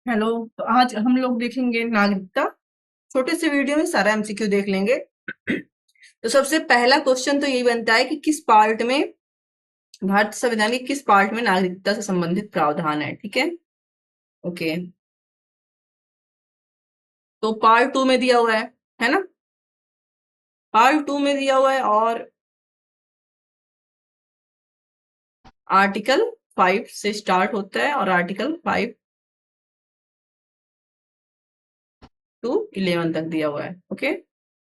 Hello. तो आज हम लोग देखेंगे नागरिकता। छोटे से वीडियो में सारा एमसीक्यू देख लेंगे। तो सबसे पहला क्वेश्चन तो यही बनता है कि किस पार्ट में भारत संविधान के किस पार्ट में नागरिकता से संबंधित प्रावधान है। ठीक है, ओके। तो पार्ट टू में दिया हुआ है ना। पार्ट टू में दिया हुआ है और आर्टिकल 5 से स्टार्ट होता है और आर्टिकल 5 टू 11 तक दिया हुआ है। ओके,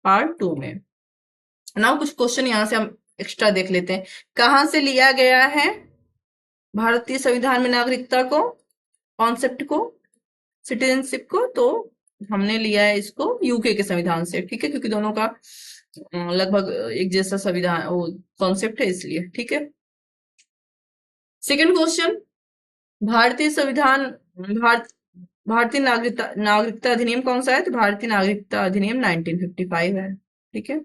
पार्ट टू में ना कुछ क्वेश्चन यहाँ से हम एक्स्ट्रा देख लेते हैं। कहाँ से लिया गया है भारतीय संविधान में नागरिकता को, कॉन्सेप्ट को, सिटीजनशिप को? तो हमने लिया है इसको यूके के संविधान से। ठीक है, क्योंकि दोनों का लगभग एक जैसा संविधान वो कॉन्सेप्ट है, इसलिए। ठीक है। सेकंड क्वेश्चन, भारतीय संविधान भारत भारतीय नागरिकता नागरिकता अधिनियम कौन सा है? तो भारतीय नागरिकता अधिनियम 1955 है। ठीक है,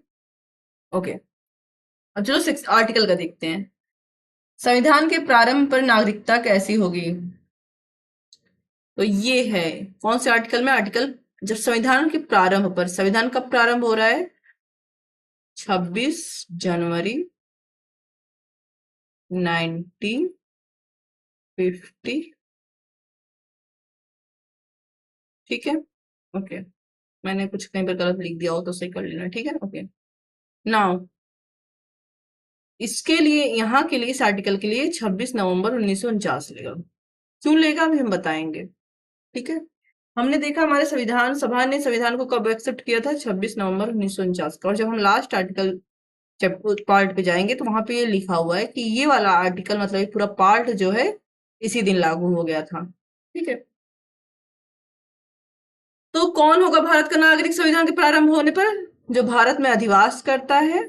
ओके। अब चलो सिक्स आर्टिकल का देखते हैं। संविधान के प्रारंभ पर नागरिकता कैसी होगी? तो ये है कौन से आर्टिकल में? आर्टिकल जब संविधान के प्रारंभ पर, संविधान कब प्रारंभ हो रहा है? 26 जनवरी 1950। ठीक है, ओके। मैंने कुछ कहीं पर गलत लिख दिया हो तो सही कर लेना। ठीक है, ओके। नाउ इसके लिए, यहाँ के लिए, इस आर्टिकल के लिए 26 नवंबर 1949 लेगा। क्यों लेगा अभी हम बताएंगे। ठीक है, हमने देखा हमारे संविधान सभा ने संविधान को कब एक्सेप्ट किया था? 26 नवंबर 1949 का। और जब हम लास्ट आर्टिकल चैप्टर पार्ट पे जाएंगे तो वहां पे ये लिखा हुआ है कि ये वाला आर्टिकल, मतलब ये पूरा पार्ट जो है, इसी दिन लागू हो गया था। ठीक है। तो कौन होगा भारत का नागरिक संविधान के प्रारंभ होने पर? जो भारत में अधिवास करता है,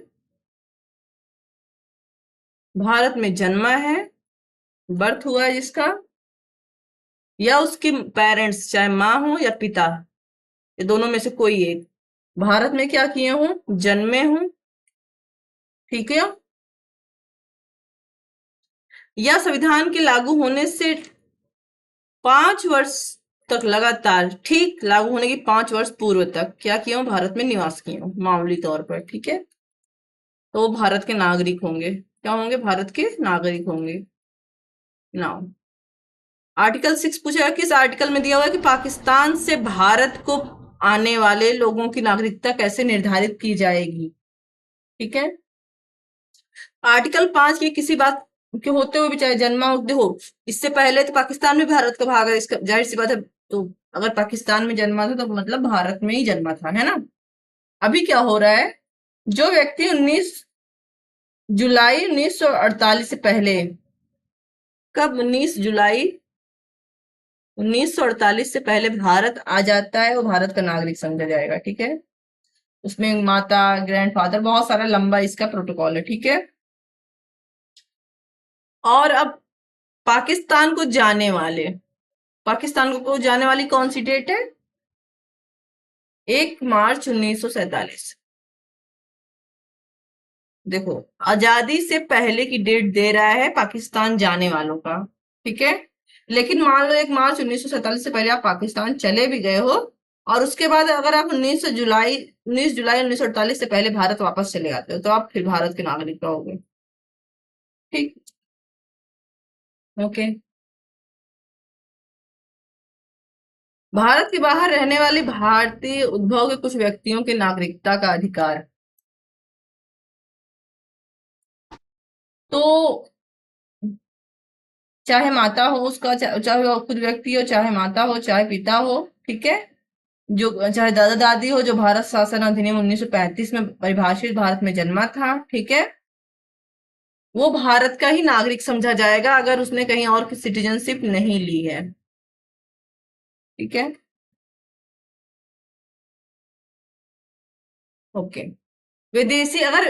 भारत में जन्मा है, बर्थ हुआ है जिसका, या उसके पेरेंट्स, चाहे माँ हो या पिता, ये दोनों में से कोई एक भारत में क्या किए हों, जन्मे हों। ठीक है, या संविधान के लागू होने से 5 वर्ष तक लगातार, ठीक लागू होने की 5 वर्ष पूर्व तक क्या किया हो, भारत में निवास किए हो मामूली तौर पर। ठीक है, तो वो भारत के नागरिक होंगे। क्या होंगे? भारत के नागरिक होंगे। नाउ आर्टिकल 6 पूछा, किस आर्टिकल में दिया हुआ है कि पाकिस्तान से भारत को आने वाले लोगों की नागरिकता कैसे निर्धारित की जाएगी? ठीक है, आर्टिकल 5 की किसी बात के होते हुए भी, चाहे जन्मा हो, देखो इससे पहले तो पाकिस्तान में भारत का भाग है, इसका जाहिर सी बात है। तो अगर पाकिस्तान में जन्मा था तो मतलब भारत में ही जन्मा था, है ना। अभी क्या हो रहा है, जो व्यक्ति 19 जुलाई 1948 से पहले, कब? 19 जुलाई 1948 से पहले भारत आ जाता है, वो भारत का नागरिक समझा जाएगा। ठीक है, उसमें माता, ग्रैंडफादर, बहुत सारा लंबा इसका प्रोटोकॉल है। ठीक है, और अब पाकिस्तान को जाने वाले, पाकिस्तान को जाने वाली कौन सी डेट है? 1 मार्च 1947। देखो, आजादी से पहले की डेट दे रहा है पाकिस्तान जाने वालों का। ठीक है, लेकिन मान लो 1 मार्च 1947 से पहले आप पाकिस्तान चले भी गए हो, और उसके बाद अगर आप 19 जुलाई 1948 से पहले भारत वापस चले आते हो, तो आप फिर भारत के नागरिक रहोगे। ठीक, ओके। भारत के बाहर रहने वाले भारतीय उद्भव के कुछ व्यक्तियों के नागरिकता का अधिकार। तो चाहे माता हो उसका, चाहे वो खुद व्यक्ति हो, चाहे माता हो, चाहे पिता हो। ठीक है, जो चाहे दादा दादी हो, जो भारत शासन अधिनियम 1935 में परिभाषित भारत में जन्मा था। ठीक है, वो भारत का ही नागरिक समझा जाएगा अगर उसने कहीं और की सिटीजनशिप नहीं ली है। ठीक है, ओके। विदेशी अगर,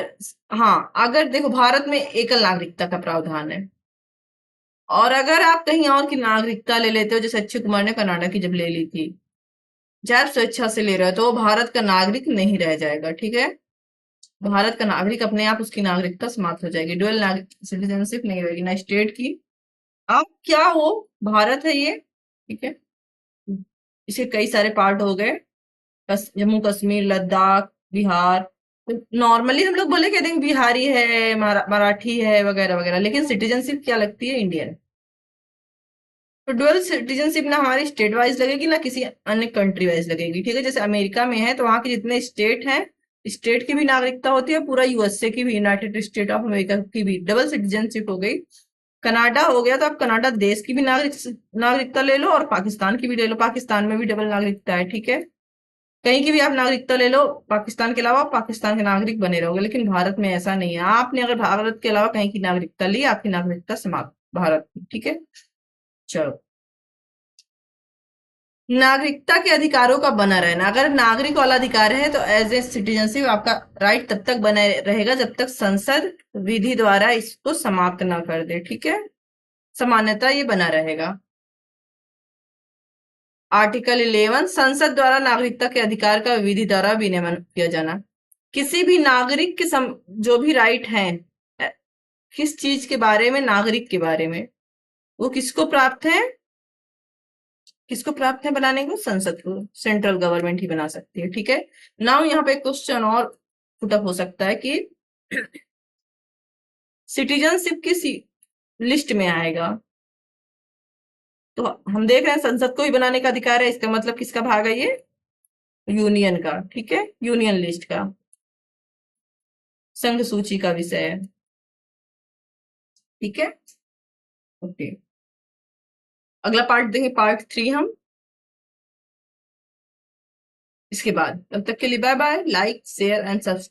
हाँ, अगर देखो भारत में एकल नागरिकता का प्रावधान है, और अगर आप कहीं और की नागरिकता ले लेते हो, जैसे अक्षय कुमार ने कनाडा की जब ले ली थी, चाहे आप स्वेच्छा से ले रहे हो, तो वो भारत का नागरिक नहीं रह जाएगा। ठीक है, भारत का नागरिक अपने आप, उसकी नागरिकता समाप्त हो जाएगी, डुअल सिटीजनशिप नहीं रहेगी ना स्टेट की। आप क्या हो, भारत है ये। ठीक है, इसके कई सारे पार्ट हो गए, जम्मू कश्मीर, लद्दाख, बिहार। तो नॉर्मली हम लोग बोले कहते हैं बिहारी है, मराठी है वगैरह वगैरह, लेकिन सिटीजनशिप क्या लगती है? इंडियन। तो डुअल सिटीजनशिप ना हमारी स्टेट वाइज लगेगी ना किसी अन्य कंट्री वाइज लगेगी, ठीक है। जैसे अमेरिका में है तो वहां के जितने स्टेट हैं, स्टेट की भी नागरिकता होती है, पूरा यूएसए की भी, यूनाइटेड स्टेट ऑफ अमेरिका की भी डबल सिटीजनशिप हो गई। कनाडा हो गया तो आप कनाडा देश की भी नागरिकता ले लो और पाकिस्तान की भी ले लो, पाकिस्तान में भी डबल नागरिकता है, ठीक है। कहीं की भी आप नागरिकता ले लो पाकिस्तान के अलावा, पाकिस्तान के नागरिक बने रहोगे। लेकिन भारत में ऐसा नहीं है, आपने अगर भारत के अलावा कहीं की नागरिकता ली, आपकी नागरिकता समाप्त भारत की, ठीक है। चलो, नागरिकता के अधिकारों का बना रहना, अगर नागरिक वाला अधिकार है तो एज ए सिटीजनशिप आपका राइट तब तक बना रहेगा जब तक संसद विधि द्वारा इसको समाप्त ना कर दे, ठीक है। सामान्यता ये बना रहेगा। आर्टिकल 11, संसद द्वारा नागरिकता के अधिकार का विधि द्वारा विनियमन किया जाना। किसी भी नागरिक के जो भी राइट हैं, किस चीज के बारे में? नागरिक के बारे में। वो किसको प्राप्त है? किसको प्राप्त है बनाने को? संसद को। सेंट्रल गवर्नमेंट ही बना सकती है, ठीक है। नाउ यहाँ पे क्वेश्चन और पुटअप हो सकता है कि सिटीजनशिप किस लिस्ट में आएगा? तो हम देख रहे हैं संसद को ही बनाने का अधिकार है, इसका मतलब किसका भाग है ये? यूनियन का, ठीक है, यूनियन लिस्ट का, संघ सूची का विषय है, ठीक है। ओके, अगला पार्ट देंगे, पार्ट 3 हम इसके बाद। तब तक के लिए bye bye, like share and subscribe.